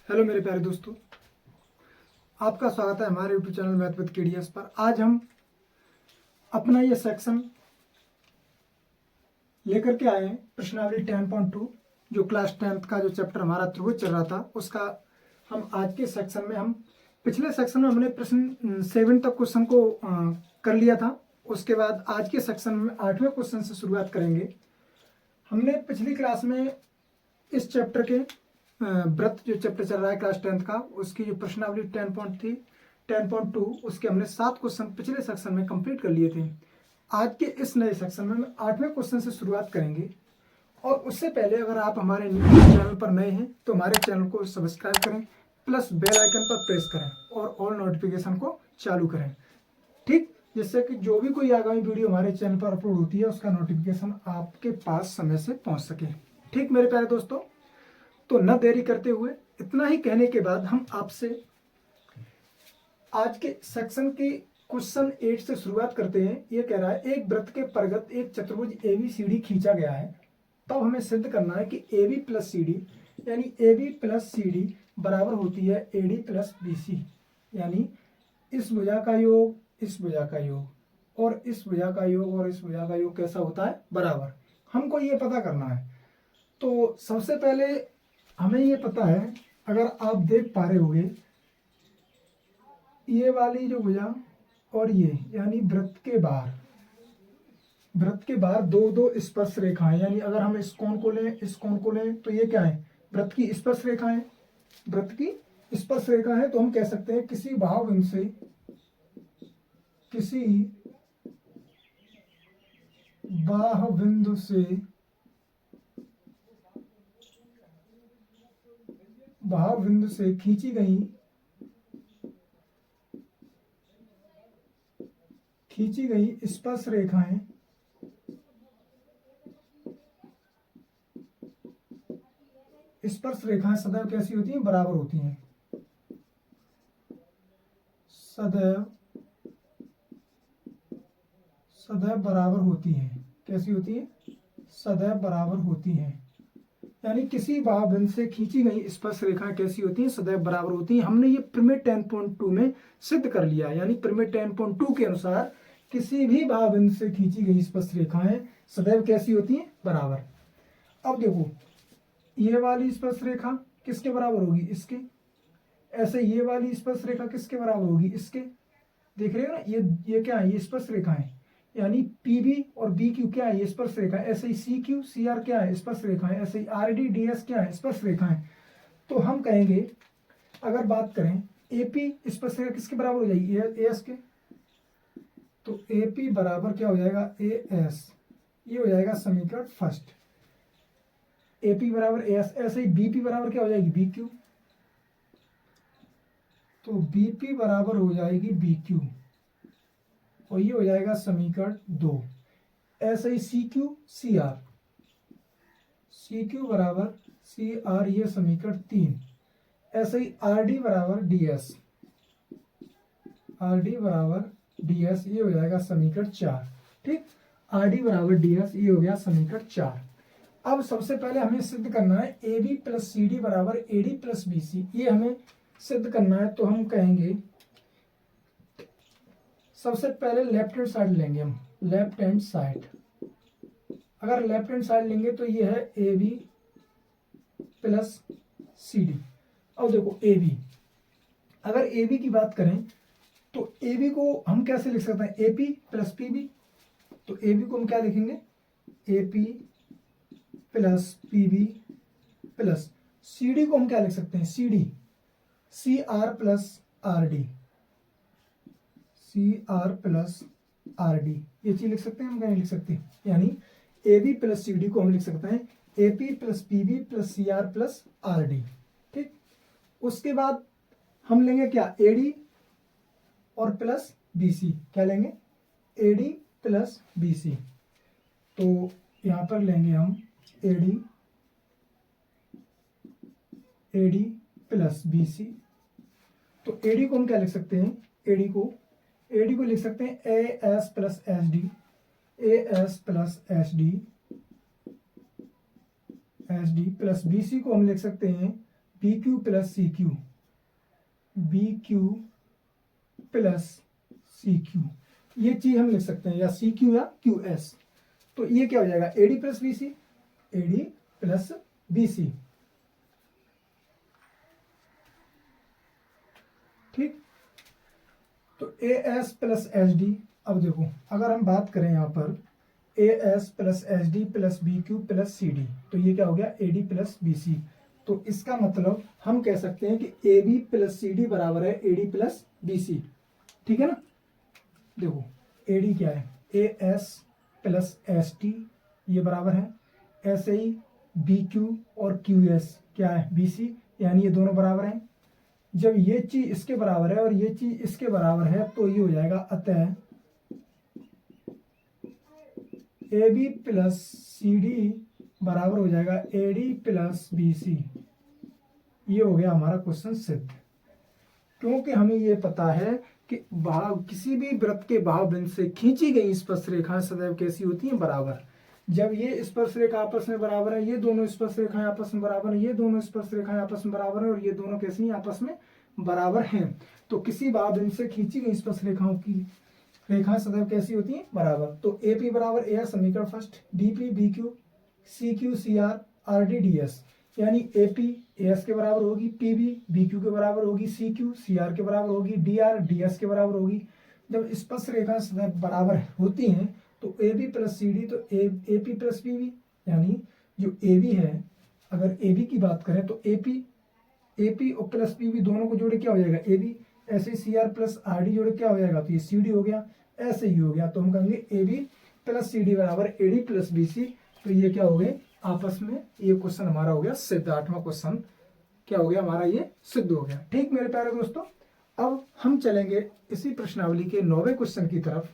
Hello मेरे प्यारे दोस्तों, आपका स्वागत है हमारे YouTube channel math with KDS पर। आज हम अपना ये सेक्शन लेकर के आए हैं प्रश्नावली 10.2, जो क्लास 10th का जो चैप्टर हमारा त्रिभुज चल रहा था उसका हम आज के सेक्शन में पिछले सेक्शन में हमने प्रश्न 7 तक क्वेश्चन को कर लिया था। उसके बाद आज के सेक्शन में 8वें क्वेश्चन से शुरुआत करेंगे। हमने पिछली क्लास में इस चैप्टर के व्रत जो चैप्टर चल रहा है क्लास 10th का, उसकी जो प्रश्नावली 10.2 उसके हमने 7 क्वेश्चन पिछले सेक्शन में कंप्लीट कर लिए थे। आज के इस नए सेक्शन में हम 8वें क्वेश्चन से शुरुआत करेंगे। और उससे पहले अगर आप हमारे चैनल पर नए हैं तो हमारे चैनल को सब्सक्राइब करें, प्लस बेल आइकन पर प्रेस करें और ऑल नोटिफिकेशन को चालू करें, ठीक, जिससे कि जो भी कोई आगामी वीडियो हमारे चैनल पर अपलोड होती है उसका नोटिफिकेशन आपके पास समय से पहुंच सके। ठीक मेरे प्यारे दोस्तों, तो न देरी करते हुए इतना ही कहने के बाद हम आपसे आज के सेक्शन की क्वेश्चन 8 से शुरुआत करते हैं। ये कह रहा है एक वृत्त के परगत एक चतुर्भुज ABCD खींचा गया है, तब हमें सिद्ध करना है कि AB प्लस CD यानी AB प्लस CD बराबर होती है AD प्लस BC, यानी इस भुजा का योग, इस भुजा का योग और इस भुजा का योग और इस भुजा का योग कैसा होता है, बराबर। हमको ये पता करना है। तो सबसे पहले हमें ये पता है, अगर आप देख पा रहे होंगे ये वाली जो भुजा और ये, यानी वृत्त के बाहर दो दो स्पर्श रेखाएं, यानी अगर हम इस कोण को लें, इस कोण को लें, तो ये क्या है, वृत्त की स्पर्श रेखाएं। वृत्त की स्पर्श रेखा है तो हम कह सकते हैं किसी भाव बिंदु से खींची गई स्पर्श रेखाएं सदैव कैसी होती हैं, बराबर होती हैं। सदैव बराबर होती हैं। कैसी होती है, सदैव बराबर होती हैं। यानी किसी भाव बिंदु से खींची गई स्पर्श रेखाएं कैसी होती हैं, सदैव बराबर होती हैं। हमने ये प्रमेय 10.2 में सिद्ध कर लिया, यानी प्रमेय 10.2 के अनुसार किसी भी भाव बिंदु से खींची गई स्पर्श रेखाएं सदैव कैसी होती हैं, बराबर। अब देखो ये वाली स्पर्श रेखा किसके बराबर होगी, इसके। ऐसे ये वाली स्पर्श रेखा किसके बराबर होगी, इसके। देख रहे हो ना, ये क्या है, ये स्पर्श रेखा है, यानी PB और BQ क्या है, ये स्पर्श रेखा है। ऐसे ही CQ CR क्या है, स्पर्श रेखा है। ऐसे ही RD DS क्या है, स्पर्श रेखा है। तो हम कहेंगे, अगर बात करें AP स्पर्श रेखा किसके बराबर हो जाएगी, AS के। तो AP बराबर क्या हो जाएगा, AS। ये हो जाएगा समीकरण फर्स्ट, AP बराबर AS। ऐसे ही BP बराबर क्या हो जाएगी, BQ। तो BP बराबर हो जाएगी BQ और ये हो जाएगा समीकरण 2। ऐसे ही CQ बराबर CR, ये समीकरण 3। ऐसे ही RD बराबर DS, ये हो जाएगा समीकरण 4। ठीक, RD बराबर DS, ये हो गया समीकरण 4। अब सबसे पहले हमें सिद्ध करना है AB प्लस CD बराबर AD प्लस BC। ये हमें सिद्ध करना है। तो हम कहेंगे सबसे पहले लेफ्ट हैंड साइड लेंगे हम, लेफ्ट हैंड साइड। अगर लेफ्ट हैंड साइड लेंगे तो ये है AB प्लस CD। अब देखो AB, अगर AB की बात करें तो AB को हम कैसे लिख सकते हैं, AP प्लस PB। तो AB को हम क्या लिखेंगे, AP plus PB plus CD को हम क्या लिख सकते हैं, CD CR plus RD, CR plus RD। ये चीज लिख सकते हैं, हम क्या नहीं लिख सकते। यानी AB प्लस CD को हम लिख सकते हैं AP plus PB plus CR plus RD। ठीक, उसके बाद हम लेंगे क्या, AD और प्लस BC। क्या लेंगे, AD प्लस BC। तो यहां पर लेंगे हम AD प्लस BC। तो AD को हम क्या लिख सकते हैं, AD को लिख सकते हैं AS plus SD plus BC को हम लिख सकते हैं B Q plus C Q, B Q plus C Q, ये चीज हम लिख सकते हैं, या सी क्यू या क्यू एस। तो ये क्या हो जाएगा, A D plus B C, A D plus B C. ठीक, तो A S plus H D. अब देखो अगर हम बात करें यहाँ पर A S plus H D plus B Q plus C D, तो ये क्या हो गया, A D plus B C. तो इसका मतलब हम कह सकते हैं कि A B plus C D बराबर है A D plus B C. ठीक है ना, देखो ए डी क्या है, A S plus S T, ये बराबर है ऐसे ही बी क्यू और क्यू एस क्या है, बी सी, यानी ये दोनों बराबर हैं। जब ये चीज इसके बराबर है और ये चीज इसके बराबर है तो ये हो जाएगा, अतः A B plus C D बराबर हो जाएगा A D plus B C. ये हो गया हमारा क्वेश्चन सिद्ध, क्योंकि हमें ये पता है कि किसी भी वृत्त के बाह्य बिंदु से खींची गई स्पर्श रेखाएं सदैव कैसी होती हैं, बराबर। जब ये स्पर्श रेखा आपस में बराबर है, ये दोनों स्पर्श रेखाएं आपस में बराबर है, ये दोनों स्पर्श रेखाएं आपस में बराबर है, और ये दोनों कैसी हैं, आपस में बराबर हैं, तो किसी बाह्य बिंदु से खींची गई स्पर्श रेखाओं की रेखाएं सदैव कैसी होती हैं, बराबर। तो ए पी बराबर ए समीकरण first, D P B Q, C Q C R, R D D S, यानी ए पी ए एस के बराबर होगी, पी बी बी क्यू के बराबर होगी, सी क्यू सी आर के बराबर होगी, डी आर डी एस के बराबर होगी। जब स्पर्श रेखाएं सदैव बराबर होती हैं तो A B plus C D, तो A P plus B B, यानी जो ए बी है, अगर ए बी की बात करें तो ए पी और प्लस बी बी दोनों को जोड़े क्या हो जाएगा, ए बी, ऐसे C R plus R D जोड़े क्या हो जाएगा, तो ये सी डी हो गया, ऐसे ही हो गया। तो हम कहेंगे A B plus C D बराबर A D plus B C. तो ये क्या हो गए आपस में, ये क्वेश्चन हमारा हो गया सिद्ध, 8वां क्वेश्चन क्या हो गया हमारा, ये सिद्ध हो गया। ठीक मेरे प्यारे दोस्तों, अब हम चलेंगे इसी प्रश्नावली के 9वें क्वेश्चन की तरफ।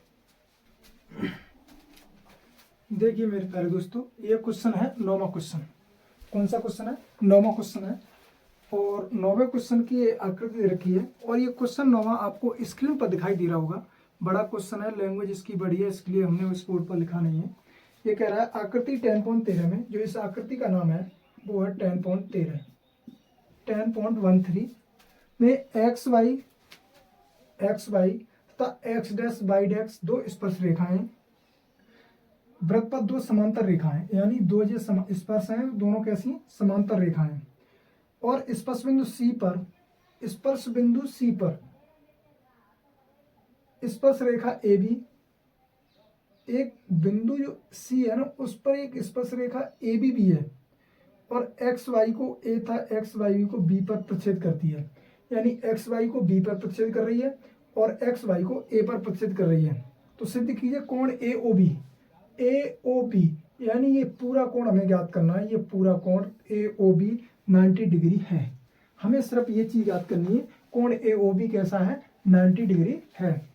देखिए मेरे प्यारे दोस्तों, ये क्वेश्चन है 9वां क्वेश्चन। कौन सा क्वेश्चन है, 9वां क्वेश्चन है, और 9वें क्वेश्चन की आकृति रखी है, और ये क्वेश्चन 9वां आपको स्क्रीन पर दिखाई दे रहा होगा। बड़ा क्वेश्चन है, लैंग्वेज इसकी बड़ी है, इसलिए हमने इस बोर्ड पर लिखा नहीं है। ये कह रहा है आकृति 10.13 में, जो इस आकृति का नाम है वो है 10.13, 10.13 में एक्स वाई तथा एक्स डैश वाई डैश दो स्पर्श रेखाएं, वृत्त पर दो समांतर रेखाएं, यानी दो जो स्पर्श हैं दोनों कैसी समांतर रेखाएं, और स्पर्श बिंदु सी पर स्पर्श रेखा ए बी, एक बिंदु जो सी है ना उस पर एक स्पर्श रेखा ए बी भी है, और एक्स वाई को ए था एक्स वाई को बी पर प्रतिच्छेद करती है, यानी एक्स वाई को बी पर प्रतिच्छेद कर रही है और एक्स वाई को ए पर प्रतिच्छेद कर रही है। तो सिद्ध कीजिए कोण ए ओ बी, यानी ये पूरा कोण हमें ज्ञात करना है, ये पूरा कोण ए ओ बी 90 डिग्री है। हमें सिर्फ ये चीज याद करनी है, कोण ए ओ बी कैसा है, 90 डिग्री है।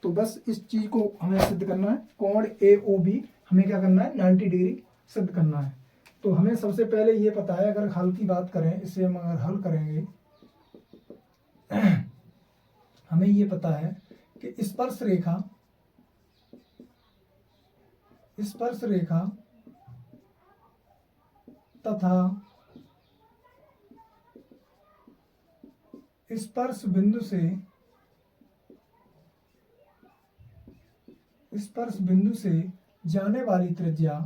तो बस इस चीज को हमें सिद्ध करना है, कोण ए ओ बी हमें क्या करना है, 90 डिग्री सिद्ध करना है। तो हमें सबसे पहले ये पता है, अगर हल की बात करें, इसे हम अगर हल करेंगे हमें ये पता है कि स्पर्श रेखा तथा स्पर्श बिंदु से जाने वाली त्रिज्या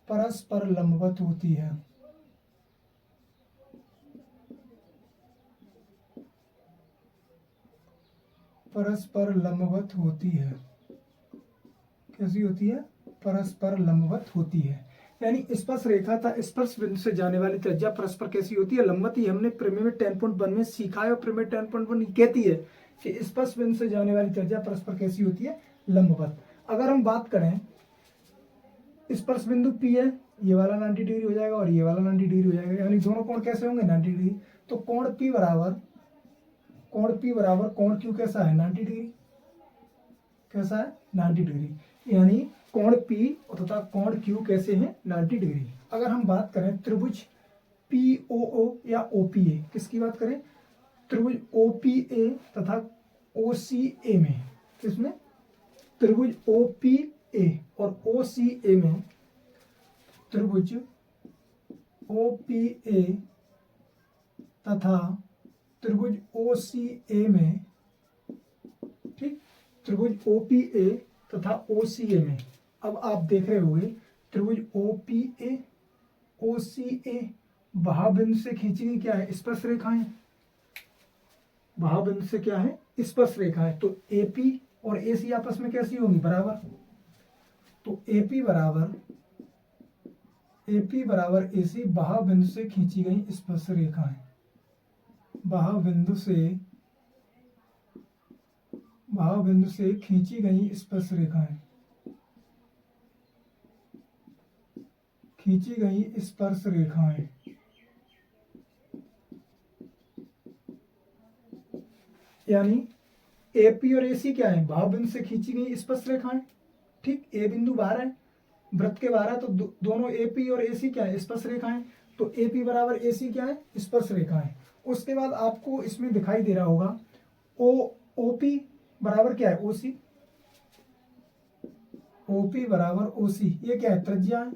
परस्पर लंबवत होती है। कैसी होती है, परस्पर लंबवत होती है, यानी स्पर्श रेखा था स्पर्श बिंदु से जाने वाली त्रिज्या परस्पर कैसी होती है, लंबवत ही। हमने प्रमेय में 10.1 में सीखा है, और प्रमेय 10.1 कहती है कि स्पर्श बिंदु से जाने वाली त्रिज्या परस्पर कैसी होती है, लंबवत। अगर हम बात करें स्पर्श बिंदु P है, ये वाला 90 डिग्री हो जाएगा और ये वाला 90 डिग्री हो जाएगा, यानी दोनों कोण कैसे होंगे, 90 डिग्री। तो कोण P बराबर कोण Q कैसा है, 90 डिग्री, कैसा है, 90 डिग्री, यानी कोण P तथा कोण Q कैसे हैं, 90 डिग्री। अगर हम बात करें त्रिभुज POO या OPA, किसकी बात करें, त्रिभुज OPA तथा OCA में, इसमें त्रिभुज OPA और OCA में, त्रिभुज OPA तथा त्रिभुज OCA में, ठीक, त्रिभुज OPA तथा OCA में, अब आप देख रहे होंगे त्रिभुज OPA OCA भावबिंदु से खींची गई क्या है, स्पर्श रेखाएं, भावबिंदु से क्या है, स्पर्श रेखाएं। तो AP और AC आपस में कैसी होंगी, बराबर। तो AP बराबर AC भावबिंदु से खींची गई स्पर्श रेखाएं, भावबिंदु से खींची गई स्पर्श रेखाएं, खींची गई स्पर्श रेखाएं। यानी AP और AC क्या है, भावबिंदु से खींची गई स्पर्श रेखाएं, ठीक। A बिंदु बाहर है, वृत्त के बाहर है, तो दोनों AP और AC क्या है, स्पर्श रेखाएं। तो AP बराबर AC क्या है, स्पर्श रेखाएं। उसके बाद आपको इसमें दिखाई दे रहा होगा OP बराबर क्या है, OC, OP बराबर OC, ये क्या है, त्रिज्या है।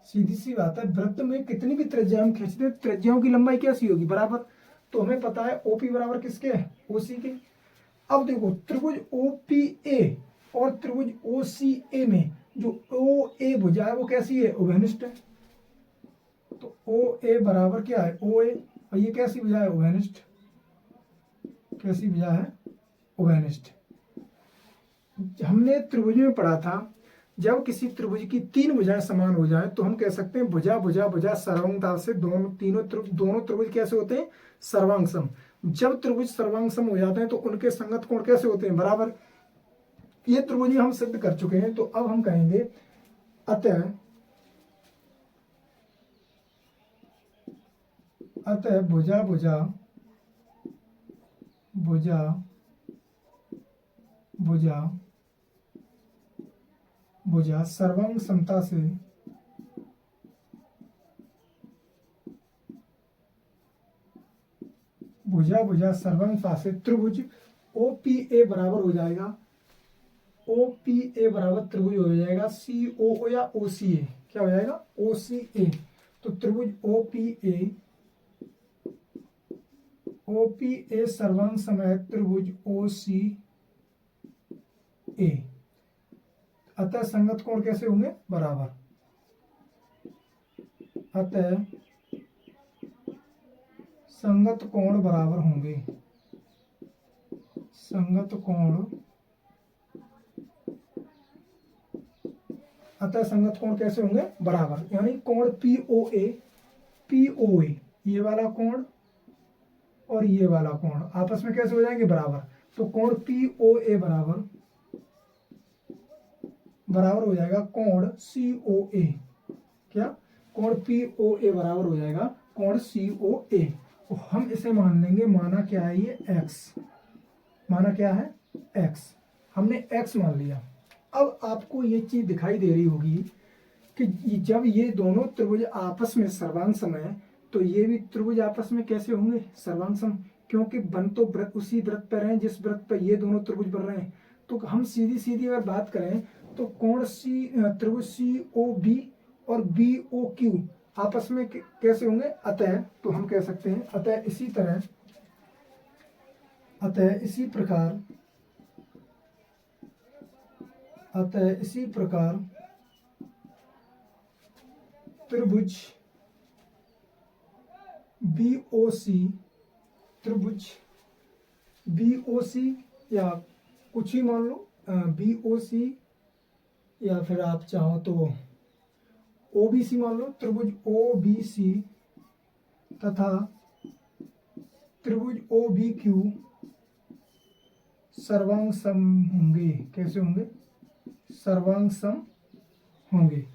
सीधी सी बात है, वृत्त में कितनी भी त्रिज्या हम खींचते हैं, त्रिज्याओं की लंबाई कैसी होगी, बराबर। तो हमें पता है OP बराबर किसके है, OC के। अब देखो त्रिभुज OPA और त्रिभुज OCA में जो OA भुजा है वो कैसी है, उभयनिष्ठ है। तो OA बराबर क्या है, OA, और ये कैसी भुजा है, उभयनिष्ठ। कैसी भुजा है, उभयनिष्ठ। हमने त्रिभुज में पढ़ा था, जब किसी त्रिभुज की तीन भुजाएं समान हो जाए तो हम कह सकते हैं भुजा भुजा भुजा सर्वांगता से दोनों त्रिभुज कैसे होते हैं, सर्वांग सम। जब त्रिभुज सर्वांग सम हो जाते हैं तो उनके संगत कोण कैसे होते हैं, बराबर। ये त्रिभुज हम सिद्ध कर चुके हैं। तो अब हम कहेंगे अतः भुजा भुजा भुजा भुजा भुजा सर्वांग समता से सर्वांगता से त्रिभुज OPA बराबर हो जाएगा, OPA बराबर त्रिभुज हो जाएगा COO या OCA, क्या हो जाएगा, OCA। तो त्रिभुज OPA सर्वांग समय त्रिभुज OCA, अतः संगत कोण कैसे होंगे, बराबर। अतः संगत कोण बराबर होंगे, संगत कोण, अतः संगत कोण कैसे होंगे, बराबर। यानी कोण POA ये वाला कोण और ये वाला कोण आपस में कैसे हो जाएंगे, बराबर। तो कोण POA बराबर हो जाएगा कोण COA, क्या, कोण POA बराबर हो जाएगा कोण COA। तो हम इसे मान लेंगे, माना क्या है, ये x, माना क्या है, x, हमने x मान लिया। अब आपको ये चीज दिखाई दे रही होगी कि जब ये दोनों त्रिभुज आपस में सर्वांग सम है तो ये भी त्रिभुज आपस में कैसे होंगे, सर्वांग सम, क्योंकि बन तो वृत्त उसी वृत्त पर हैं जिस वृत्त पर ये दोनों त्रिभुज बन रहे हैं। तो हम सीधी सीधी अगर बात करें तो कोण त्रिभुज COB और BOQ आपस में कैसे होंगे, अतः, तो हम कह सकते हैं अतः इसी प्रकार त्रिभुज BOC या कुछ ही मान लो, BOC या फिर आप चाहो तो OBC मान लो, त्रिभुज OBC तथा त्रिभुज OBQ सर्वांग सम होंगे, कैसे होंगे, सर्वांग सम होंगे।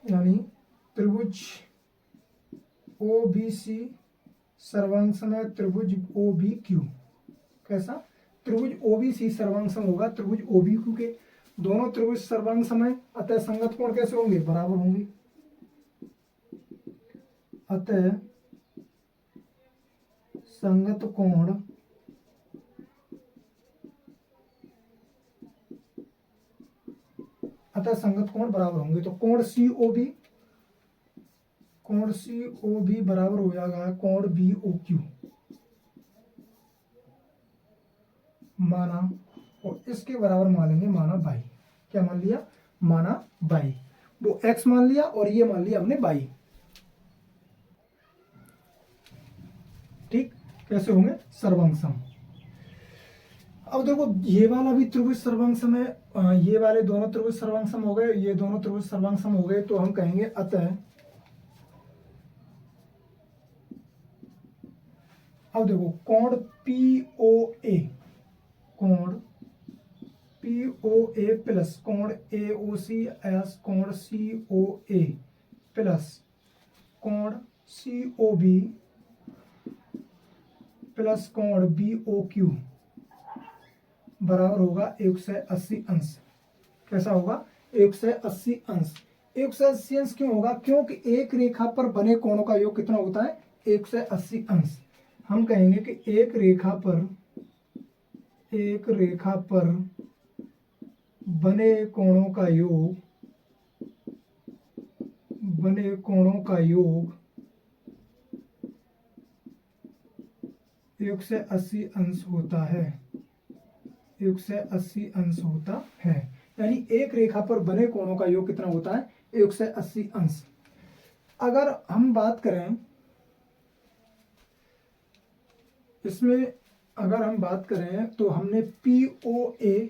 यानी त्रिभुज OBC सर्वांग सम है त्रिभुज OBQ, कैसा, त्रिभुज OBC सर्वांग सम होगा त्रिभुज OBQ के। दोनों त्रिभुज सर्वांग सम है, अतः संगत कोण कैसे होंगे, बराबर होंगे। अतः संगत कोण अतः संगत कोण बराबर होंगे। तो कोण सी ओ बी बराबर हो जाएगा कोण बी ओ क्यू माना, और इसके बराबर मान लेंगे माना बाई। क्या मान लिया? माना बाई। वो एक्स मान लिया और ये मान लिया हमने बाई। ठीक, कैसे होंगे? सर्वांग सम। अब देखो ये वाला भी त्रिभुज सर्वांग सम है, ये वाले दोनों त्रिभुज सर्वांग सम हो गए, ये दोनों त्रिभुज सर्वांग सम हो गए। तो हम कहेंगे अतः, अब देखो कोण POA, कोण POA प्लस कोण AOC एस कोण COA प्लस कोण COB प्लस कोण BOQ बराबर होगा 180 अंश। कैसा होगा? 180 अंश। 180 अंश क्यों होगा? क्योंकि एक रेखा पर बने कोणों का योग कितना होता है? 180 अंश। हम कहेंगे कि एक रेखा पर बने कोणों का योग 180 अंश होता है। 180 अंश होता है, यानी एक रेखा पर बने कोणों का योग कितना होता है? 180 अंश। अगर हम बात करें इसमें, अगर हम बात करें तो हमने POA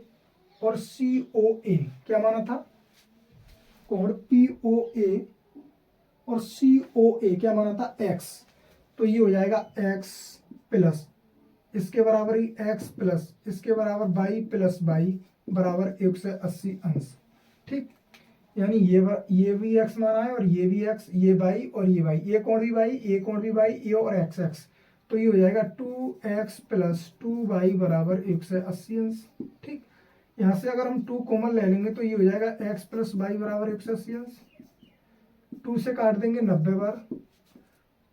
और COA क्या माना था? कोण POA और COA क्या माना था? x। तो ये हो जाएगा x प्लस इसके बराबर ही x प्लस इसके बराबर बाई प्लस बाई बराबर 180 अंश। ठीक, यानी ये भी x माना है और ये भी x, ये बाई और ये बाई, ये कोण भी बाई, ये कोण भी बाई, ये और x। तो ये हो जाएगा 2x प्लस 2y बराबर 180 अंश। ठीक, यहाँ से अगर हम 2 कॉमन ले लेंगे तो ये हो जाएगा x प्लस वाई बराबर 180 अंश। 2 से काट देंगे 90 बार,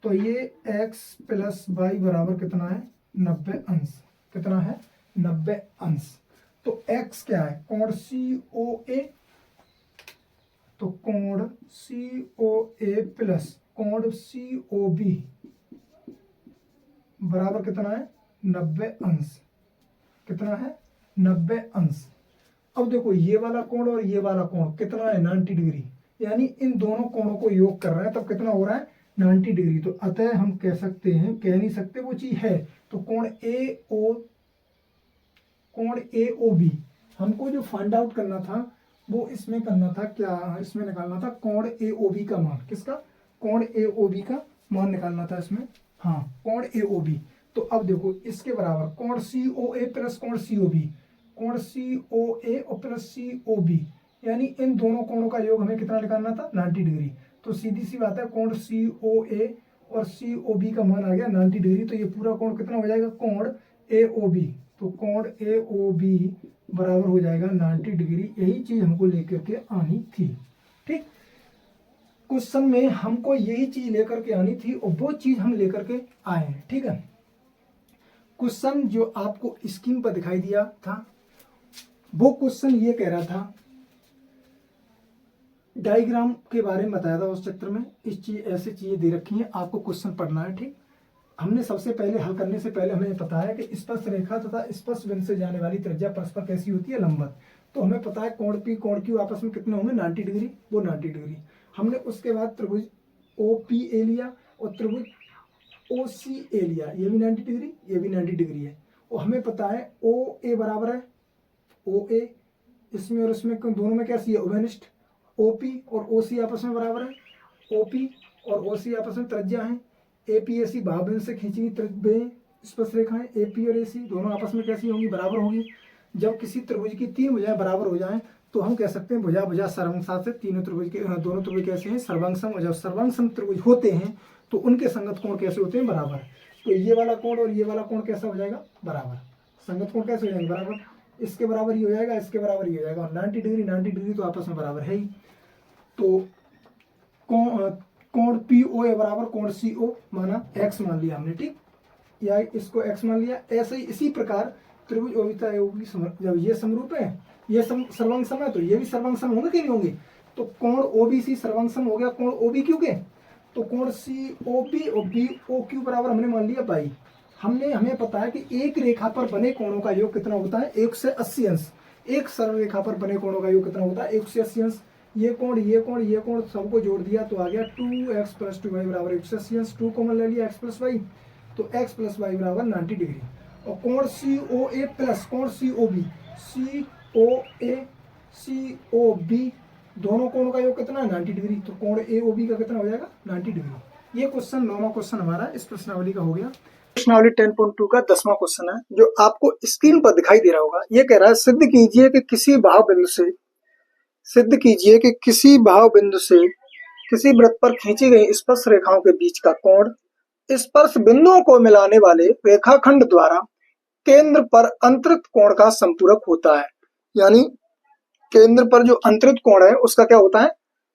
तो ये x प्लस वाई बराबर कितना है? 90 अंश। कितना है? 90 अंश। तो x क्या है? कोण COA, तो कोण COA प्लस कोण COB बराबर कितना है? 90 अंश। कितना है? 90 अंश। अब देखो ये वाला कोण और ये वाला कोण कितना है? 90 डिग्री, यानी इन दोनों कोणों को योग कर रहे हैं, तब कितना हो रहा है? 90 डिग्री। तो अतः हम कह सकते हैं, कह नहीं सकते, वो चीज है। तो कोण AOB हमको जो फाइंड आउट करना था वो इसमें करना था, क्या इसमें निकालना था? कोण AOB का मान। किसका? कोण AOB का मान निकालना था इसमें। हाँ, कोण AOB। तो अब देखो इसके बराबर कोण COA प्लस कोण COB, कोण COA और प्लस COB, यानी इन दोनों कोणों का योग हमें कितना निकालना था? 90 डिग्री। तो सीधी सी बात है, कोण COA और COB का मान आ गया 90 डिग्री। तो ये पूरा कोण कितना हो जाएगा? कोण AOB। तो कोण AOB बराबर हो जाएगा 90 डिग्री। यही चीज हमको लेकर के आनी थी। ठीक, क्वेश्चन में हमको यही चीज लेकर के आनी थी और वो चीज हम लेकर के आए हैं। ठीक है, क्वेश्चन जो आपको स्क्रीन पर दिखाई दिया था वो क्वेश्चन ये कह रहा था, डायग्राम के बारे में बताया था उस चित्र में। इस चीज ऐसी चीजें दे रखी हैं, आपको क्वेश्चन पढ़ना है। ठीक, हमने सबसे पहले हल करने से पहले हमें पता है कि स्पर्श रेखा तथा स्पर्श बिंदु से जाने वाली त्रिज्या परस्पर कैसी होती है? लंबवत। तो हमें पता है कोण P कोण Q आपस में कितने होंगे? 90 डिग्री। वो 90 डिग्री। हमने उसके बाद त्रिभुज OPA लिया और त्रिभुज OCA लिया, ये भी 90 डिग्री, ये भी 90 डिग्री है। और हमें पता है OA बराबर है OA, इसमें और इसमें दोनों में कैसी है? उभयनिष्ठ। OP और OC आपस में बराबर है, OP और OC आपस में त्रिज्या है। APAC भावबिंदु से खींची हुई स्पर्श रेखाएं AP और AC दोनों आपस में कैसी होंगी? बराबर होंगी। जब किसी त्रिभुज की 3 भुजाएं बराबर हो जाएं तो हम कह सकते हैं भुजा भुजा सर्वांग से तीनों त्रिभुज के दोनों त्रिभुज कैसे हैं? सर्वांग सम। और जब सर्वांग सम त्रिभुज होते हैं तो उनके संगत कोण कैसे होते हैं? बराबर। तो ये वाला कोण और ये वाला कोण कैसा हो जाएगा? बराबर। संगत कोण कैसे हो जाएंगे? बराबर। इसके बराबर ही हो जाएगा, इसके बराबर ही हो जाएगा। और 90 डिग्री 90 डिग्री तो आपस में बराबर है ही। तो कोण POA बराबर कोण CO माना x मान लिया हमने। ठीक, या इसको x मान लिया। ऐसे ही इसी प्रकार त्रिभुज ओबिता AOB जब ये समरूप है, ये सर्वांग सम है, तो ये भी सर्वांग सम होंगे कि नहीं होंगे। तो कोण OBC सर्वांग सम हो गया कोण OBQ के। तो कोण COP और BOQ बराबर हमने मान लिया पाई। हमें पता है कि एक रेखा पर बने कोणों का योग कितना होता है, 180 अंश। एक सरल रेखा पर बने कोणों का योग कितना होता है, 180 अंश। ये कोण सबको जोड़ दिया तो आ गया 2x + 2y बराबर 180 अंश। 2 कॉमन ले लिया, x + y, तो x + y बराबर 90 डिग्री। और कोण COA प्लस कोण COB दोनों कोणों का योग कितना है, 90 डिग्री। तो कोण AOB का कितना हो जाएगा, 90 डिग्री। ये क्वेश्चन 9वां क्वेश्चन हमारा इस प्रश्नावली का हो गया। प्रश्नावली 10.2 का 10वां क्वेश्चन है, जो आपको स्क्रीन पर दिखाई दे रहा होगा। ये कह रहा है सिद्ध कीजिए कि किसी भाव बिंदु से किसी वृत्त पर खींची गई स्पर्श रेखाओं के बीच का कोण स्पर्श बिंदुओं को मिलाने वाले रेखाखंड द्वारा केंद्र पर अंतरित कोण का संपूरक होता है। यानी केंद्र पर जो अंतरित कोण है उसका क्या होता है,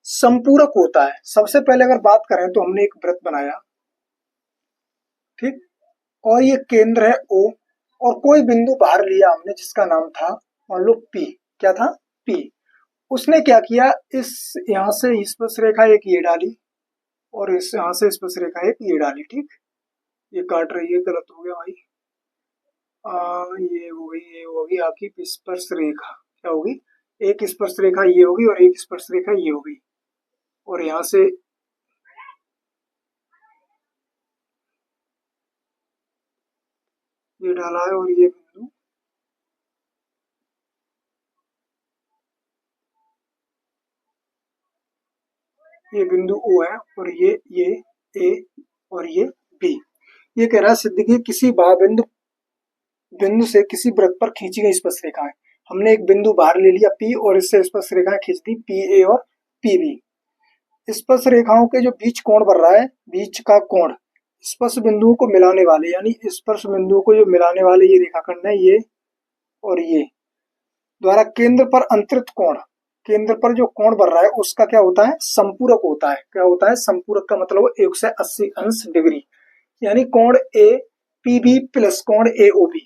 संपूरक होता है। सबसे पहले अगर बात करें तो हमने एक वृत्त बनाया, ठीक, और ये केंद्र है O, और कोई बिंदु बाहर लिया हमने जिसका नाम था मान लो P। क्या था, P। उसने क्या किया, इस यहां से स्पर्श रेखा एक ये डाली और इस यहां से स्पर्श रेखा एक ये डाली, ठीक। ये काट रही है, गलत हो गया भाई। ये होगी आपकी स्पर्श रेखा। क्या होगी, एक स्पर्श रेखा ये होगी और एक स्पर्श रेखा ये होगी, और यहां से ये डाला है, और ये बिंदु O है, और ये A और ये B। ये कह रहा है सिद्ध की किसी बिंदु से किसी वृत्त पर खींची गई स्पर्श रेखाएं। हमने एक बिंदु बाहर ले लिया P और इससे स्पर्श रेखाएं खींच दी PA और PB। स्पर्श रेखाओं के जो बीच कोण बन रहा है, बीच का कोण स्पर्श बिंदुओं को मिलाने वाले, यानी स्पर्श बिंदुओं को जो मिलाने वाले ये रेखाखंड है, ये और ये द्वारा केंद्र पर अंतरित कोण, केंद्र पर जो कोण बन रहा है उसका क्या होता है, संपूरक होता है। क्या होता है, संपूरक का मतलब 180 अंश डिग्री। यानी कोण APB प्लस कोण AOB,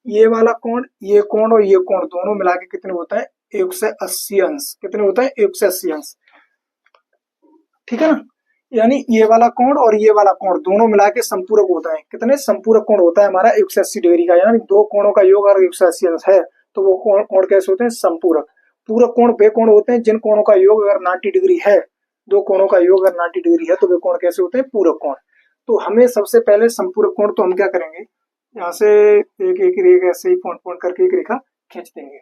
ये वाला कोण, ये कोण और ये कोण दोनों मिला के कितने होता है, 180 अंश। कितने होता है, 180 अंश, ठीक है ना। यानी ये वाला कोण और ये वाला कोण दोनों मिला के संपूरक होता है। कितने, संपूरक कोण होता है हमारा 180 डिग्री का। यानी दो कोणों का योग अगर 180 अंश है तो वो कोण कैसे होते हैं, संपूरक। पूरक कोण वे कोण होते हैं जिन कोणों का योग अगर 90 डिग्री है, दो कोणों का योग अगर 90 डिग्री है तो वे कोण कैसे होते हैं, पूरक कोण। तो हमें सबसे पहले संपूरक कोण, तो हम क्या करेंगे, यहाँ से एक एक रेखा ऐसे ही पॉइंट पॉइंट करके एक रेखा खींच देंगे।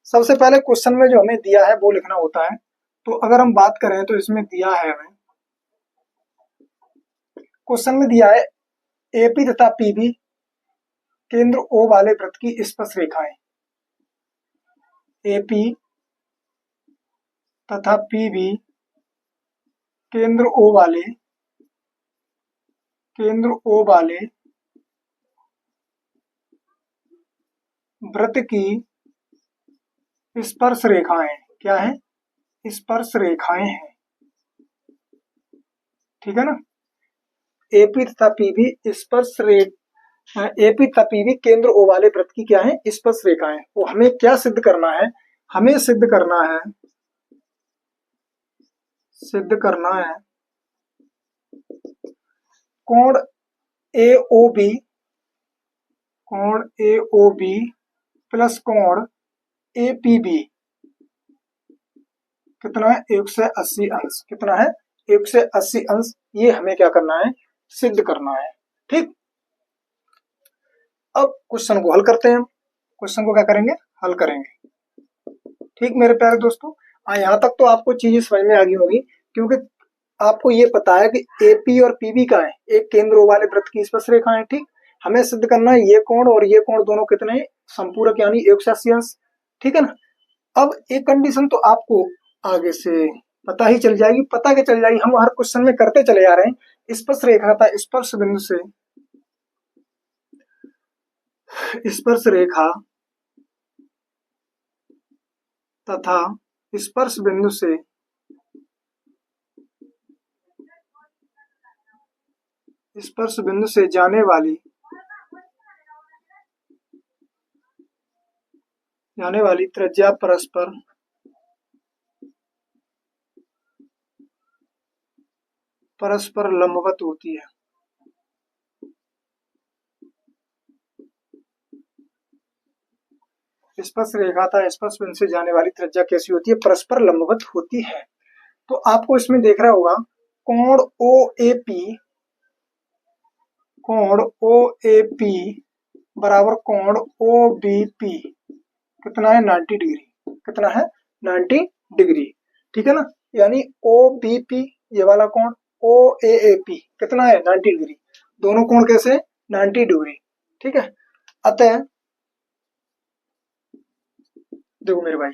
सबसे पहले क्वेश्चन में जो हमें दिया है वो लिखना होता है। तो अगर हम बात करें तो इसमें दिया है, हमें क्वेश्चन में दिया है AP तथा PB केंद्र O वाले वृत्त की स्पर्श रेखाएं। AP तथा PB केंद्र O वाले वृत्त की स्पर्श रेखाएं। क्या है, स्पर्श रेखाएं हैं, ठीक है ना। AP तथा PB स्पर्श रेखा, AP तथा PB केंद्र O वाले वृत्त की क्या है, स्पर्श रेखाएं। वो हमें क्या सिद्ध करना है, हमें सिद्ध करना है कोण AOB प्लस कोण APB कितना है, 180 अंश। कितना है, 180 अंश। ये हमें क्या करना है, सिद्ध करना है, ठीक। अब क्वेश्चन को हल करते हैं। क्वेश्चन को क्या करेंगे, हल करेंगे, ठीक मेरे प्यारे दोस्तों। यहाँ तक तो आपको चीजें समझ में आ गई होगी, क्योंकि आपको ये पता है कि AP और PB का है, एक केंद्र O वाले वृत्त की स्पर्श रेखा है, ठीक। हमें सिद्ध करना है ये कोण और ये कोण दोनों कितने संपूरक, यानी 180 अंश, ठीक है ना। अब एक कंडीशन तो आपको आगे से पता ही चल जाएगी, पता क्या चल जाएगी, हम हर क्वेश्चन में करते चले जा रहे हैं। स्पर्श रेखा था स्पर्श बिंदु से स्पर्श रेखा तथा स्पर्श बिंदु से जाने वाली जाने वाली त्रिज्या परस्पर लंबवत होती है। स्पर्श रेखा था स्पर्श बिंदु से जाने वाली त्रिज्या कैसी होती है? परस्पर लंबवत होती है। तो आपको इसमें देख रहा होगा कोण OAP बराबर कोण OBP कितना है? 90 डिग्री। कितना है? 90 डिग्री। ठीक है ना? यानी OBP ये वाला कोण, OAP कितना है? 90 डिग्री। दोनों कोण कैसे? 90 डिग्री। ठीक है। अतः देखो मेरे भाई,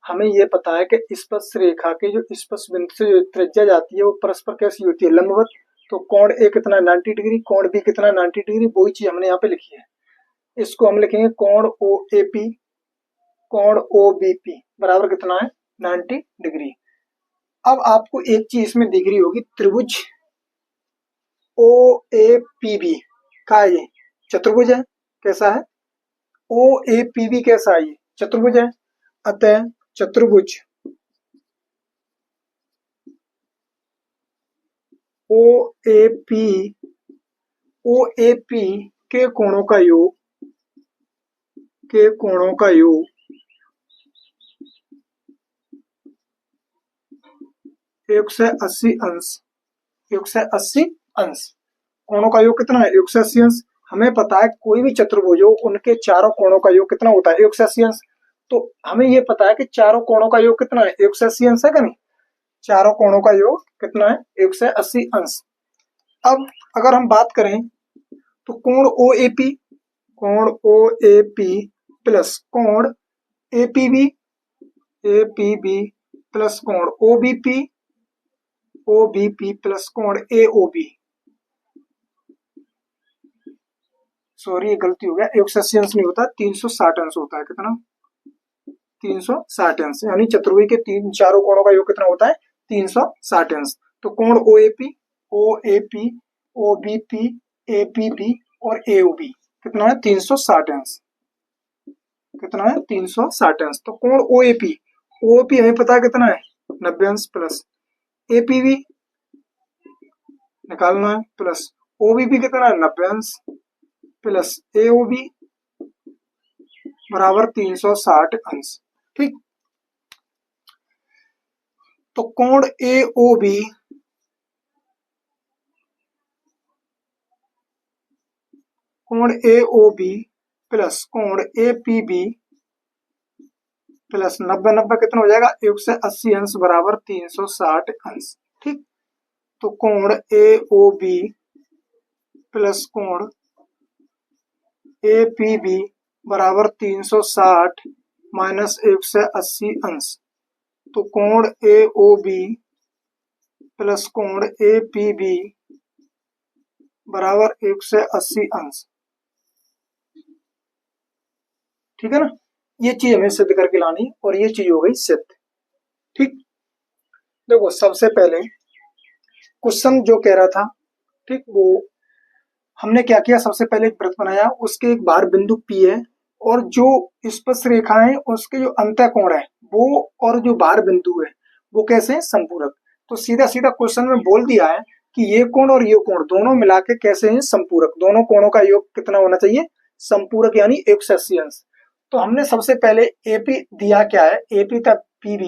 हमें ये पता है कि स्पर्श रेखा के जो स्पर्श बिंदु से जो त्रिज्या जाती है वो परस्पर कैसी होती है? लंबवत। तो कोण ए कितना? 90 डिग्री। कोण बी कितना? 90 डिग्री। वही चीज हमने यहाँ पे लिखी है। इसको हम लिखेंगे कोण OAP कोण OBP बराबर कितना है? 90 डिग्री। अब आपको एक चीज इसमें दिख रही होगी, त्रिभुज OAPB का ये चतुर्भुज है। कैसा है? OAPB कैसा है? ये चतुर्भुज है। अतः चतुर्भुज OAP के कोणों का योग 180 अंश। 180 अंश। कोणों का योग कितना है? 180 अंश। हमें पता है कोई भी चतुर्भुज हो उनके चारों कोणों का योग कितना होता है? 180 अंश। तो हमें ये पता है कि चारों कोणों का योग कितना है? 180 अंश है क्या नहीं? चारों कोणों का योग कितना है? 180 अंश। अब अगर हम बात करें तो कोण OAP प्लस कोण APB प्लस कोण OBP प्लस कोण AOB। सॉरी ये गलती हो गया, 180 अंश नहीं होता, 360 अंश होता है। कितना? 360 अंश। यानी चतुर्भुज के चारों कोणों का योग कितना होता है? 360 अंश। तो कोण OAP OBP APB और AOB कितना है? 360 अंश। कितना है? 360 अंश। तो कोण OAP हमें पता है कितना है? 90 अंश प्लस APB निकालना है प्लस OBP कितना है? 90 अंश प्लस AOB बराबर 360 अंश। ठीक। तो कोण AOB प्लस कोण APB प्लस 90 कितना हो जाएगा? 180 अंश बराबर 360 अंश। ठीक। तो कोण AOB प्लस कोण APB बराबर 360 माइनस 180 अंश। तो कोण AOB प्लस कोण APB बराबर 180 अंश। ठीक है ना? ये चीज हमें सिद्ध करके लानी और ये चीज हो गई सिद्ध। ठीक। देखो सबसे पहले क्वेश्चन जो कह रहा था, ठीक, वो हमने क्या किया? सबसे पहले एक वृत्त बनाया, उसके एक बाहर बिंदु P है और जो स्पर्श रेखा है उसके जो अंतः कोण है वो और जो बाहर बिंदु है वो कैसे है? संपूरक। तो सीधा सीधा क्वेश्चन में बोल दिया है कि ये कोण और ये कोण दोनों मिला के कैसे हैं? संपूरक। दोनों कोणों का योग कितना होना चाहिए? संपूरक यानी 180 अंश। तो हमने सबसे पहले AP दिया क्या है? AP तक PB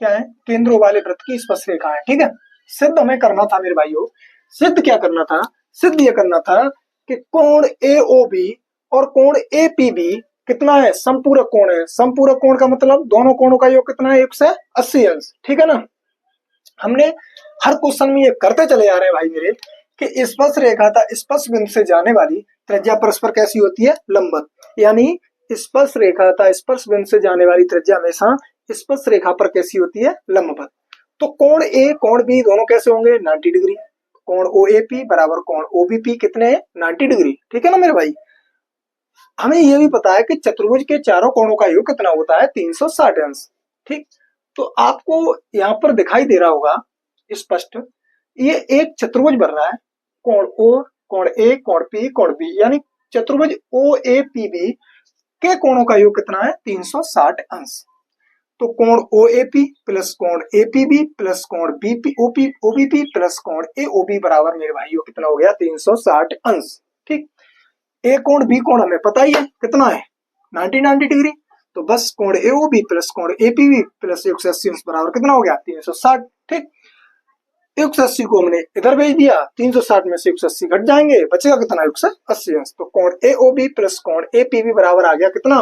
क्या है? केंद्रों वाले वृत्त की स्पर्श रेखा है। ठीक है। सिद्ध हमें करना था मेरे भाइयों, सिद्ध क्या करना था? सिद्ध ये करना था कि कोण AOB और कोण APB कितना है? संपूरक कोण है। संपूरक कोण का मतलब दोनों कोणों का योग कितना है? 180 अंश। ठीक है ना? हमने हर क्वेश्चन में ये करते चले जा रहे हैं भाई मेरे कि स्पर्श रेखा था स्पर्श बिंदु से जाने वाली त्रिज्या परस्पर कैसी होती है? लंबवत। यानी स्पर्श रेखा था स्पर्श बिंदु से जाने वाली त्रिज्या हमेशा स्पर्श रेखा पर कैसी होती है? लंबवत। तो कोण A कोण B दोनों कैसे होंगे? 90 डिग्री। कोण OAP बराबर कोण OBP कितने हैं? 90 डिग्री। ठीक है ना मेरे भाई? हमें यह भी पता है कि चतुर्भुज के चारों कोणों का योग कितना होता है? 360 अंश। ठीक। तो आपको यहाँ पर दिखाई दे रहा होगा स्पष्ट, ये एक चतुर्भुज बन रहा है, कोण O कोण A कोण P कोण B, यानी चतुर्भुज OAPB के कोणों का योग कितना है 360 अंश। तो कोण OAP प्लस कोण APB प्लस कोण OBP प्लस कोण AOB बराबर मेरे भाइयों कितना हो गया 360 अंश। ठीक, ए कोण बी कोण हमें पता ही है कितना है 90 डिग्री। तो बस कोण AOB प्लस कोण APB प्लस 180 अंश बराबर कितना हो गया 360। ठीक, 180 को हमने इधर भेज दिया, 360 में से 180 घट जाएंगे, बचेगा कितना 180 अंश। तो कोण AOB प्लस कोण APB बराबर आ गया कितना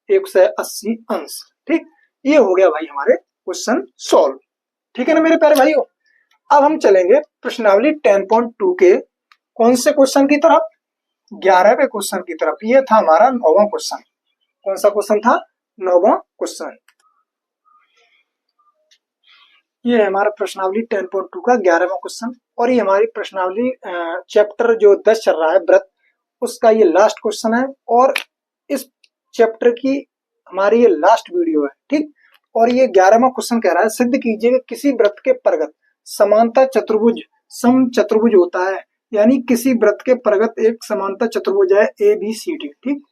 180 अंश। ठीक, ये हो गया भाई हमारे क्वेश्चन सॉल्व। ठीक है ना मेरे प्यारे भाइयों। अब हम चलेंगे प्रश्नावली 10.2 के कौन से क्वेश्चन की तरफ 11वें क्वेश्चन की तरफ। ये था हमारा 9वां क्वेश्चन। कौन सा क्वेश्चन था 9वां क्वेश्चन। ये है हमारा प्रश्नावली 10.2 का 11वां क्वेश्चन और ये हमारी प्रश्नावली चैप्टर जो 10 चल रहा है व्रत उसका ये लास्ट क्वेश्चन है और इस चैप्टर की हमारी ये लास्ट वीडियो है। ठीक, और ये 11वां क्वेश्चन कह रहा है सिद्ध कीजिए कि किसी व्रत के परगत समांतर चतुर्भुज सम चतुर्भुज होता है, यानी किसी व्रत के परगत एक समांतर चतुर्भुज है ABCD। ठीक,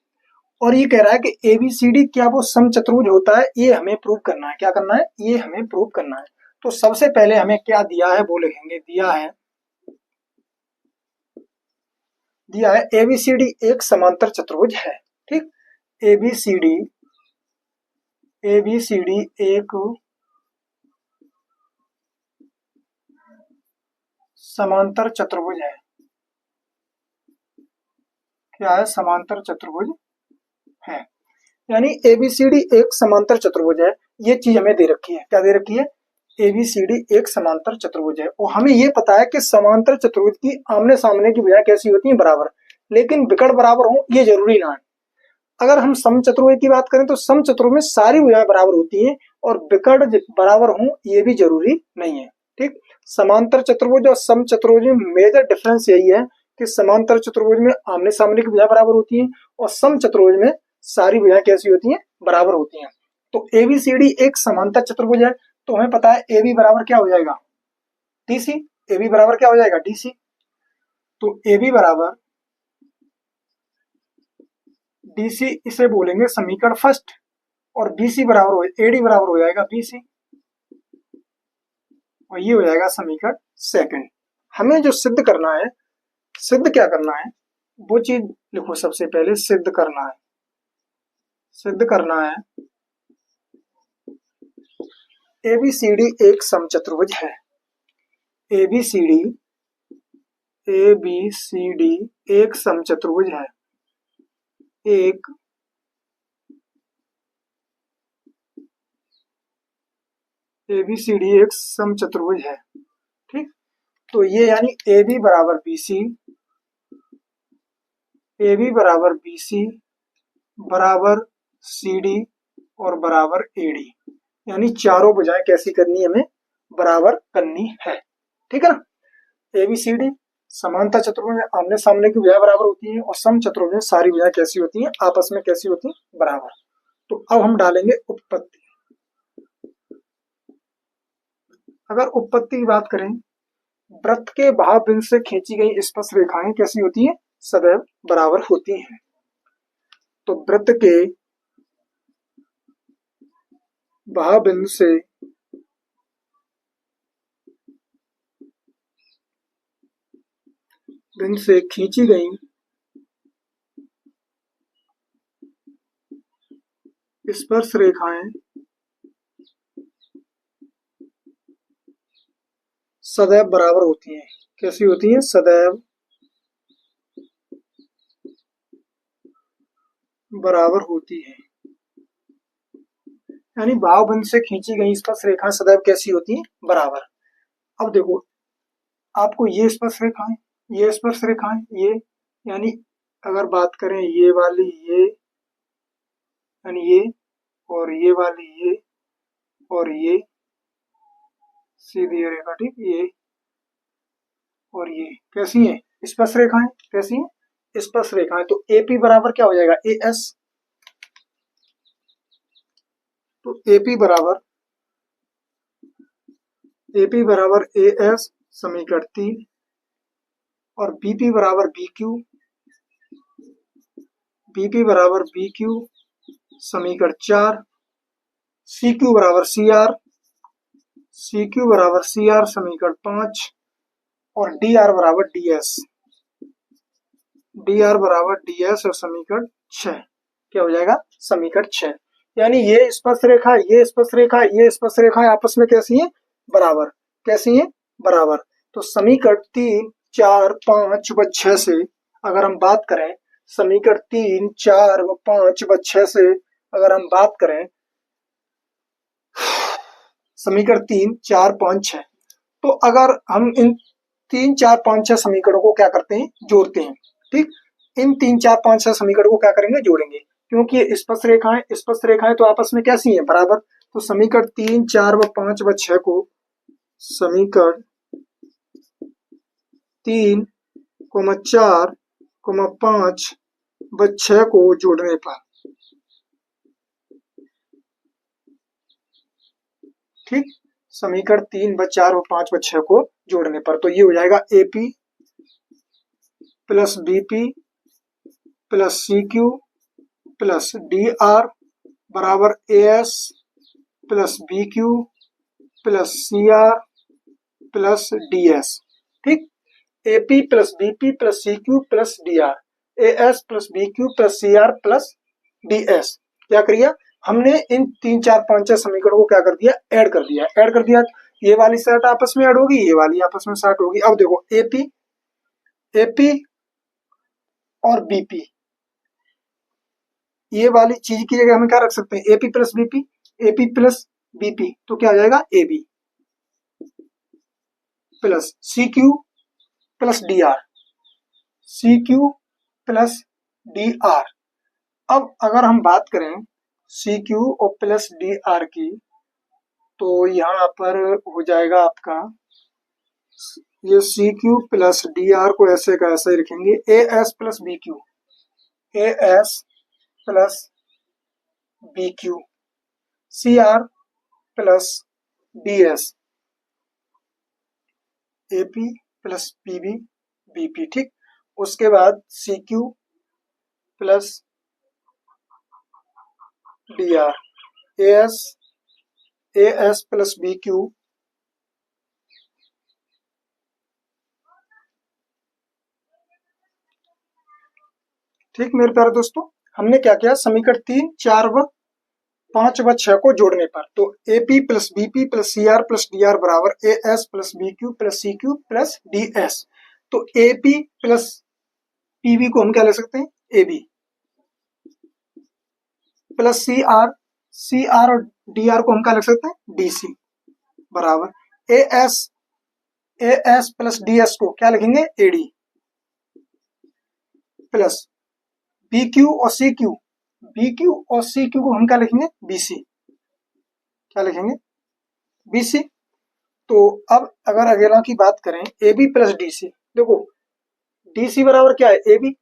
और ये कह रहा है कि ABCD क्या वो सम चतुर्भुज होता है, ये हमें प्रूव करना है। क्या करना है, ये हमें प्रूव करना है। तो सबसे पहले हमें क्या दिया है वो लिखेंगे। दिया है ABCD एक समांतर चतुर्भुज है। ठीक, ABCD एक समांतर चतुर्भुज है। क्या है, समांतर चतुर्भुज है, यानी ABCD एक समांतर चतुर्भुज है। ये चीज हमें दे रखी है। क्या दे रखी है, ABCD एक समांतर चतुर्भुज है और हमें ये पता है कि समांतर चतुर्भुज की आमने सामने की भुजाएं कैसी होती हैं, बराबर। लेकिन विकर्ण बराबर हो ये जरूरी ना है। अगर हम सम चतुर्भुज की बात करें तो सम चतुर्भुज में सारी भुजाएं बराबर होती हैं और विकर्ण बराबर हो ये भी जरूरी नहीं है। ठीक, समांतर चतुर्भुज और सम चतुर्भुज में मेजर डिफरेंस यही है कि समांतर चतुर्भुज में आमने सामने की भुजाएं बराबर होती हैं और सम चतुर्भुज में सारी भुजाएं कैसी होती हैं, बराबर होती हैं। तो ABCD एक समांतर चतुर्भुज है तो हमें पता है AB बराबर क्या हो जाएगा DC। AB बराबर क्या हो जाएगा DC। तो AB बराबर DC इसे बोलेंगे समीकरण फर्स्ट और BC बराबर हो AD बराबर हो जाएगा BC और ये हो जाएगा समीकरण सेकंड। हमें जो सिद्ध करना है, सिद्ध क्या करना है वो चीज लिखो। सबसे पहले सिद्ध करना है ABCD एक समचतुर्भुज है। ABCD एक समचतुर्भुज है। एक ABCD एक समचतुर्भुज है। ठीक, तो ये यानी AB बराबर BC बराबर CD और बराबर AD, यानी चारों भुजाएं कैसी करनी है, हमें बराबर करनी है। ठीक है ना। ABCD समांतर चतुर्भुज में आमने सामने की भुजाएं बराबर होती हैं और सम चतुर्भुज में सारी भुजाएं कैसी होती हैं, आपस में कैसी होती हैं, बराबर। तो अब हम डालेंगे उत्पत्ति। अगर उत्पत्ति की बात करें, वृत्त के बाह्य बिंदु से खींची गई स्पर्श रेखाएं कैसी होती हैं, सदैव बराबर होती हैं। तो वृत्त के बाह्य बिंदु से खींची गई स्पर्श रेखाएं सदैव बराबर होती हैं। कैसी होती हैं, सदैव बराबर होती है, यानी बाह्य बिंदु से खींची गई स्पर्श रेखाएं सदैव कैसी होती हैं, बराबर। अब देखो आपको ये स्पर्श रेखाएं, ये स्पर्श रेखाएं, ये यानी अगर बात करें ये वाली, ये यानी ये और ये वाली, ये और ये सीधी रेखा। ठीक, ये और ये कैसी है, स्पर्श रेखाएं। कैसी है, स्पर्श रेखाएं। तो AP बराबर क्या हो जाएगा, AS। तो AP बराबर AS समीकरण 3 और BP बराबर BQ बराबर BQ समीकरण 4, सी क्यू बराबर सी आर, सी क्यू बराबर सी आर समीकरण 5, और डी आर बराबर डी एस, डी आर बराबर डी एस और समीकरण 6 क्या हो जाएगा, समीकरण 6। यानी ये स्पर्शरेखा, ये स्पर्शरेखा, ये स्पर्शरेखा आपस में कैसी है, बराबर, कैसी है, बराबर। तो समीकरण 3, 4, 5 व 6 से अगर हम बात करें, समीकरण 3, 4 व 5 व 6 से अगर हम बात करें, समीकरण 3, 4, 5, 6, तो अगर हम इन 3, 4, 5, 6 समीकरणों को क्या करते हैं, जोड़ते हैं, ठीक। इन 3, 4, 5, 6 समीकरणों को क्या करेंगे, जोड़ेंगे, क्योंकि ये स्पर्श रेखाएं तो आपस में कैसी हैं, बराबर। तो समीकरण 3, 4 व 5 व 6 को समीकरण 3, 4, 5 व 6 को जोड़ने पर, ठीक, समीकरण 3 व 4 व 5 व 6 को जोड़ने पर, तो ये हो जाएगा AP plus BP plus C Q plus D R बराबर A S plus B Q plus C R plus D S, ठीक। AP plus BP plus C Q plus D R, A S plus B Q plus C R plus D S. क्या करिए, हमने इन 3, 4, 5, 6 समीकरणों को क्या कर दिया, add कर दिया, ऐड कर दिया। ये वाली सेट आपस में ऐड होगी, ये वाली आपस में सेट होगी। अब देखो एपी, एपी और बीपी, ये वाली चीज की जगह हमें क्या रख सकते हैं, A P plus B P, A P plus B P, तो क्या हो जाएगा, A B plus C Q plus D R, C Q plus D R. अब अगर हम बात करें सी क्यू और प्लस डी आर की, तो यहाँ पर हो जाएगा आपका, ये C Q plus D R को ऐसे का ऐसे ही रखेंगे, A S plus B Q, A S plus B Q, C R plus D S, A P plus P B B P, ठीक। उसके बाद C Q plus D R, A S plus B Q, ठीक। मेरे प्यारे दोस्तों, हमने क्या किया, समीकरण 3, 4 व 5 व 6 को जोड़ने पर, तो AP plus BP plus C R plus D R बराबर A S plus B Q plus C Q plus D S. तो एपी प्लस पीबी को हम क्या ले सकते हैं, एबी प्लस सी आर और डी आर को हम क्या लिख सकते हैं, डीसी बराबर A S plus D S को क्या लिखेंगे, एडी प्लस बी क्यू और सी क्यू, बी क्यू और सी क्यू को हम क्या लिखेंगे, बीसी, क्या लिखेंगे, बीसी। तो अब अगर अगला की बात करें, एबी प्लस डीसी, देखो डीसी बराबर क्या है, एबी,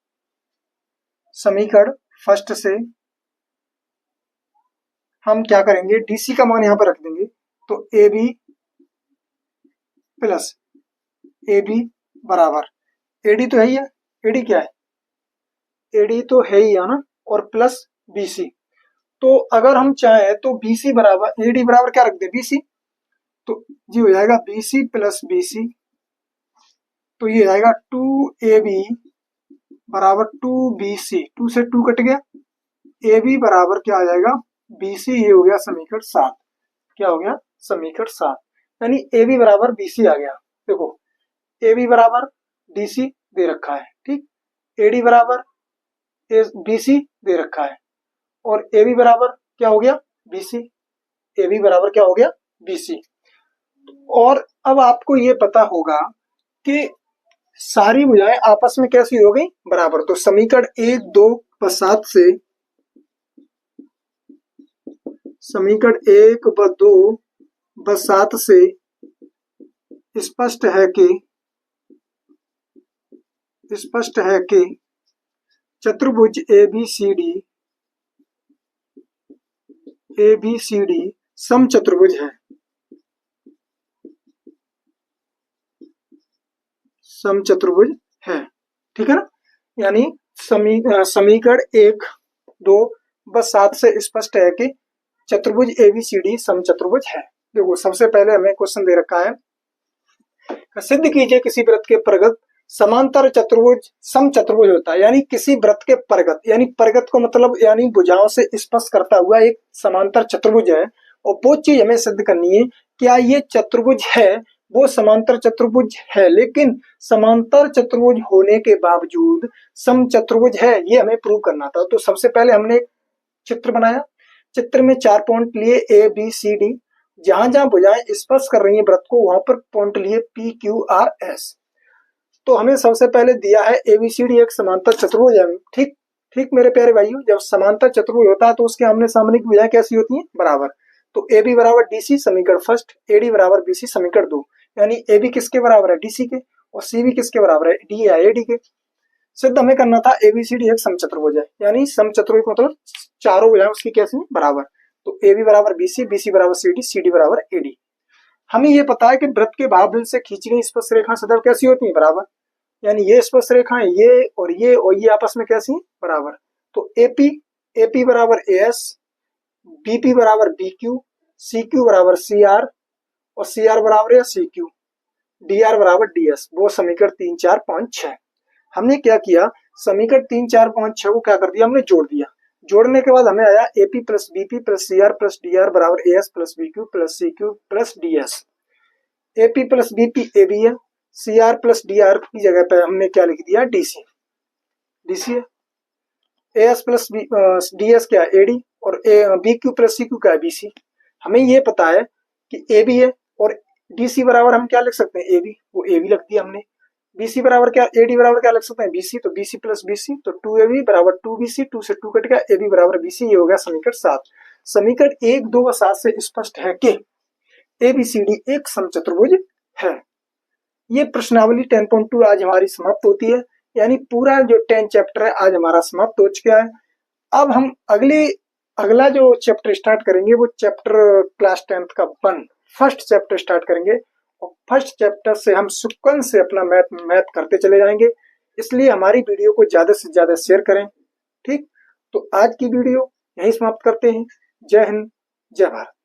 समीकरण फर्स्ट से हम क्या करेंगे, डीसी का मान यहां पर रख देंगे, तो एबी प्लस एबी बराबर, एडी तो है ही है, एडी क्या है, एडी तो है ही है ना, और प्लस बीसी। तो अगर हम चाहें तो बीसी बराबर, एडी बराबर क्या रख दे, बीसी, तो ये हो जाएगा बीसी प्लस बीसी, तो ये आएगा 2ab बराबर 2bc, 2 से 2 कट गया, ab बराबर क्या आ जाएगा, bc। ये हो गया समीकरण 7, क्या हो गया, समीकरण 7, यानी ab बराबर bc आ गया। देखो ab बराबर dc दे रखा है, ठीक, ad बराबर bc दे रखा है, और ab बराबर क्या हो गया, bc, ab बराबर क्या हो गया, bc। और अब आपको ये पता होगा कि सारी भुजाएं आपस में कैसी हो गई, बराबर। तो समीकरण 1, 2 व 7 से, समीकरण 1 व 2 व 7 से स्पष्ट है कि चतुर्भुज ABCD समचतुर्भुज है, समचतुर्भुज है, ठीक है ना। यानी समीकरण 1, 2 बस 7 से स्पष्ट है कि चतुर्भुज ABCD समचतुर्भुज है। देखो सबसे पहले हमें क्वेश्चन दे रखा है, सिद्ध कीजिए किसी वृत्त के परगत समांतर चतुर्भुज समचतुर्भुज होता है। यानी किसी वृत्त के परगत, यानी परगत को मतलब यानी भुजाओं से स्पर्श करता हुआ एक समांतर चतुर्भुज है, और वो चीज हमें सिद्ध करनी है, क्या ये चतुर्भुज है, वो समांतर चतुर्भुज है, लेकिन समांतर चतुर्भुज होने के बावजूद समचतुर्भुज है, ये हमें प्रूव करना था। तो सबसे पहले हमने एक चित्र बनाया, चित्र में 4 पॉइंट लिए ABCD, जहां जहां भुजाएं स्पर्श कर रही हैं वृत्त को, वहां पर पॉइंट लिए PQRS। तो हमें सबसे पहले दिया है ABCD एक समांतर चतुर्भुज है। ठीक ठीक मेरे प्यारे भाइयों, जब समांतर चतुर्भुज होता है तो उसके आमने सामने की भुजाएं कैसी होती हैं, बराबर। तो AB बराबर DC समीकरण फर्स्ट, AD बराबर BC समीकरण 2, यानी AB किसके बराबर है, DC के, और CB किसके बराबर है, D या AD के। सिद्ध हमें करना था ABCD एक समचतुर्भुज है, यानी समचतुर्भुज मतलब चारों भुजाएं उसकी कैसी बराबर। तो AB बराबर BC, BC बराबर CD, CD बराबर AD। हमें ये पता है कि वृत्त के बाहु से खींची गई स्पर्श रेखा सदैव कैसी होती है, बराबर। यानी ये स्पर्श रेखाएं ये आपस में कैसी हैं, बराबर। तो AP बराबर AS, BP बराबर BQ, CQ बराबर CR, और CR बराबर है CQ, DR बराबर DS। वो समीकरण 3, 4, 5, 6। हमने क्या किया, समीकरण 3, 4, 5, 6 को क्या कर दिया, हमने जोड़ दिया। जोड़ने के बाद हमें आया AP plus BP plus CR plus DR बराबर AS plus BQ plus CQ plus DS। AP plus BP AB है, CR प्लस DR की जगह पे हमने क्या लिख दिया, DC है। AS प्लस DS क्या है, AD, और BQ प्लस CQ क्या है, BC। हमें ये पता है कि AB है, और DC बराबर हम क्या लिख सकते हैं, AB, वो AB लिख दिया हमने। BC बराबर क्या, AD बराबर क्या लिख सकते हैं, BC, तो BC प्लस BC, तो 2AB बराबर 2BC, 2 से 2 कट गया, AB बराबर BC। ये हो गया समीकरण 7। समीकरण 1, 2 व 7 से स्पष्ट है कि ABCD एक समचतुर्भुज है। ये प्रश्नावली 10.2 आज हमारी समाप्त होती है, यानी पूरा जो 10 चैप्टर है आज हमारा समाप्त हो चुका है। अब हम अगला जो चैप्टर स्टार्ट करेंगे वो चैप्टर क्लास 10th का फर्स्ट चैप्टर स्टार्ट करेंगे, और फर्स्ट चैप्टर से हम सीक्वेंस से अपना मैथ करते चले जाएंगे। इसलिए हमारी वीडियो को ज्यादा से ज्यादा शेयर करें। ठीक, तो आज की वीडियो यहीं समाप्त करते हैं। जय हिंद, जय भारत।